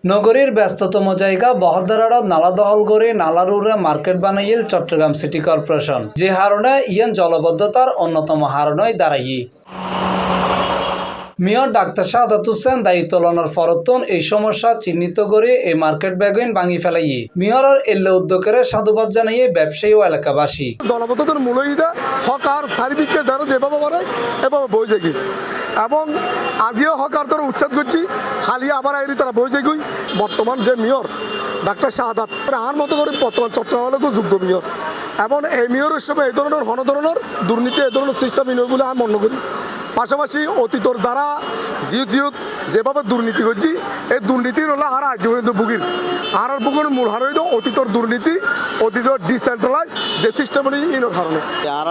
নগরীর ব্যস্ততম জায়গা বহদ্দারাড়ত নালা দখল করে নালার উপরে মার্কেট বানাইল চট্টগ্রাম সিটি কর্পোরেশন, যে হারণে ইয়ান জলবদ্ধতার অন্যতম হারণই দাঁড়াই। মেয়র ডাক্তার শাহাদাত হোসেন দায়িত্ব লওয়ার ফরতন এই সমস্যা চিহ্নিত করে এই মার্কেট ব্যাগুইন ভাঙি ফেলাই মেয়রের এল্লে উদ্যোগের সাধুবাদ জানিয়ে ব্যবসায়ী ও এলাকাবাসী। জলবদ্ধতার মূলইদা হকার চারিদিকে যারা যেভাবে বাড়ায় এভাবে বই যাই এবং আজিও হকার তোর উচ্ছেদ করছি খালিয়া আবার আইরি তারা বই যাই বর্তমান যে মেয়র ডাক্তার শাহাদাত আর মতো করে বর্তমান চট্টগ্রামের যোগ্য মেয়র এবং এই মেয়রের সময় এই ধরনের হন ধরনের দুর্নীতি এই ধরনের সিস্টেম বলে আমি মনে করি। পাশাপাশি অতীতর যারা জিউত যেভাবে দুর্নীতি করছি এই দুর্নীতির হলে আর আর্য বুকির আর বুকের মূল হার হইতো অতীতর দুর্নীতি অতীতর ডিসেন্ট্রালাইজ যে সিস্টেম ইনোর কারণে আর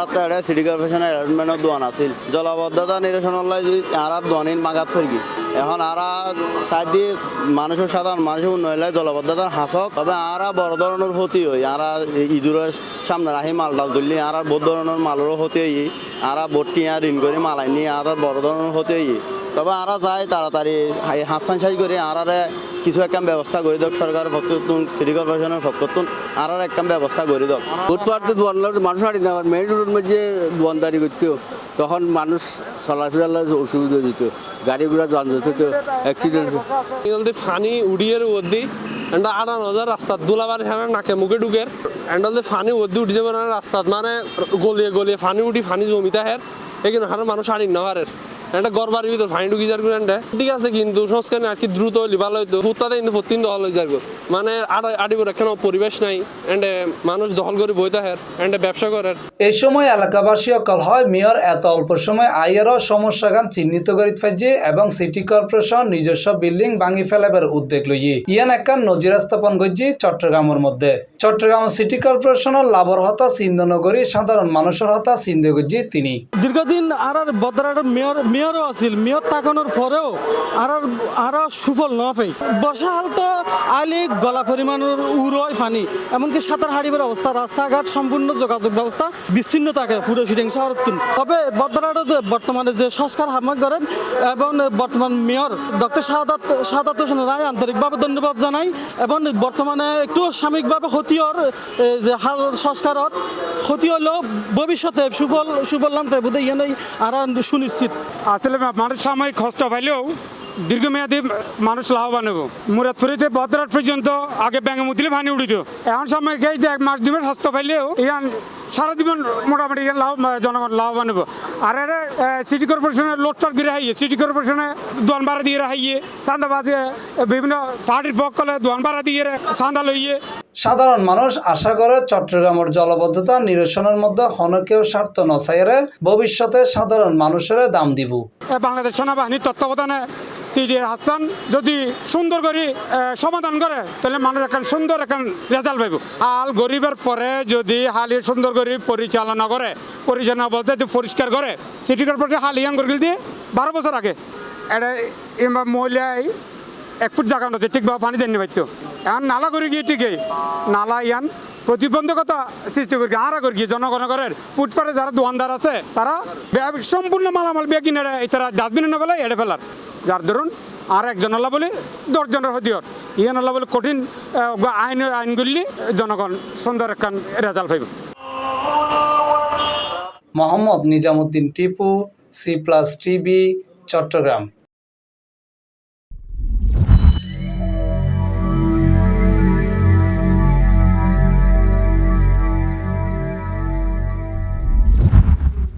সিটি কর্পোরেশনের অ্যাডমিনের দোয়ান আছিল জলবদ্ধতা নিরসন আর দোয়ানির মাগাত ফেরগি এখন আর সাইড দিয়ে মানুষের সাধারণ মানুষের উন্নয়ন জলবদ্ধতার হাসক তবে আর বড় ধরনের ক্ষতি হই আর ইঁদুরের সামনে রাখি মাল ডাল তুললি আর বড় ধরনের মালেরও ক্ষতি হই আর বটি আর ঋণ করে মালাই নিয়ে আর বড় ধরনের ক্ষতি হই তবে আর যায় তাড়াতাড়ি হাসান সাই করে আর কিছু একটা ব্যবস্থা করে দেখ সরকারের পক্ষতুন সিটি কর্পোরেশনের পক্ষতুন আর একটা ব্যবস্থা করে দেখ উৎপাদে দোয়ান মানুষ আড়ি না মেইন রোডের মধ্যে দোয়ানদারি করতেও তখন মানুষ চলাফেরার অসুবিধা দিত গাড়ি ঘোড়া যানজট হতো অ্যাক্সিডেন্ট ফানি উড়িয়ে ওদি এন্ডা 18,000 রাস্তা দুলাবার হ্যাঁ নাকে মুখে ঢুকের এন্ডা ফানি ওদি উঠে যাবে রাস্তা মানে গলিয়ে গলিয়ে ফানি উঠি ফানি জমিতে হ্যাঁ এখানে হার মানুষ আড়ি না হারের একটা ঘর বাড়ির ভিতর ফানি ঢুকি যার করে ঠিক আছে কিন্তু সংস্কার আর কি দ্রুত হইলে ভালো হইতো ফুটতাতে কিন্তু ফুটিন দখল হয়ে যার মানে আড়িবর এখানে পরিবেশ নাই এন্ডে মানুষ দখল করে বইতে হ্যাঁ এন্ডে ব্যবসা করে। এই সময় এলাকাবাসী অকল হয় মেয়র এত অল্প সময় আইয়েরও সমস্যা গান চিহ্নিত করি ফেলছে এবং সিটি কর্পোরেশন নিজস্ব বিল্ডিং ভাঙি ফেলাবার উদ্যোগ লইয়ে ইয়ান একখান নজির স্থাপন করছে চট্টগ্রামের মধ্যে। চট্টগ্রাম সিটি কর্পোরেশনের লাভর হতা চিহ্ন নগরী সাধারণ মানুষের হতা চিহ্ন করছে তিনি। দীর্ঘদিন আর বদরার মেয়রও আছিল মেয়র তাকানোর পরেও আর সুফল না পাই বর্ষা হাল তো আইলে গলা পরিমাণের উড়য় পানি এমনকি সাঁতার হারিবার অবস্থা রাস্তাঘাট সম্পূর্ণ যোগাযোগ ব্যবস্থা বিচ্ছিন্ন থাকে পুরো শুটিং শহর। তবে বদরার বর্তমানে যে সংস্কার হামক করেন এবং বর্তমান মেয়র ডক্টর শাহাদাত হোসেন রায় আন্তরিকভাবে ধন্যবাদ জানাই এবং বর্তমানে একটু সাময়িকভাবে ক্ষতির যে হাল সংস্কারত ক্ষতি হলেও ভবিষ্যতে সুফল নাম পাইব ইয়ানেই আর সুনিশ্চিত। আসলে মানুষ সাময়িক কষ্ট পাইলেও দীর্ঘমেয়াদী মানুষ লাভবান হব। মুরাদপুরিতে বদরাট পর্যন্ত আগে ব্যাঙে মুতলে পানি উঠিত এখন সাময়িক এই 1 মাস 2 মাস স্বাস্থ্য পাইলেও ইয়ান সারা জীবন মোটামুটি জনগণ লাভবান হব। আর সিটি কর্পোরেশনের লোটপাট করে হাইয়ে সিটি কর্পোরেশনে দোয়ান ভাড়া দিয়ে হাইয়ে চান্দাবাদে বিভিন্ন পার্টির পক্ষলে দোয়ান ভাড়া দিয়ে চান্দা লইয়ে। সাধারণ মানুষ আশা করে চট্টগ্রামের জলবদ্ধতা নিরসনের মধ্যে হনকেও স্বার্থ নছাইরে ভবিষ্যতে সাধারণ মানুষের দাম দিব। বাংলাদেশ সেনাবাহিনীর তত্ত্বাবধানে সিডিএর হাসান যদি সুন্দর করে সমাধান করে তাহলে মানুষ এখন সুন্দর এখন রেজাল্ট পাইব। হাল গরিবের পরে যদি হালি সুন্দর করে পরিচালনা বলতে পরিষ্কার করে সিটি কর্পোরেশন হাল ইয়াং করে দিয়ে 12 বছর আগে এটা মহিলাই 1 ফুট জায়গা নয় ঠিকভাবে পানি জানি পাইতো এখন নালা করে গিয়ে ঠিকই নালা ইয়ান প্রতিবন্ধকতা সৃষ্টি করি আরা করি জনগণের ফুটপাতে যারা দোকানদার আছে তারা সম্পূর্ণ মালামাল বিয়ে কিনে তারা ডাস্টবিনে না ফেলে এড়ে ফেলার যার ধরুন আর একজন হল্লা বলে 10 জনের হদিয়র ইয়ান হল্লা বলে কঠিন আইন করলে জনগণ সুন্দর একখান রেজাল্ট পাইব। Mohammad Nizamuddin Tipu, C+ TV, Chittagong.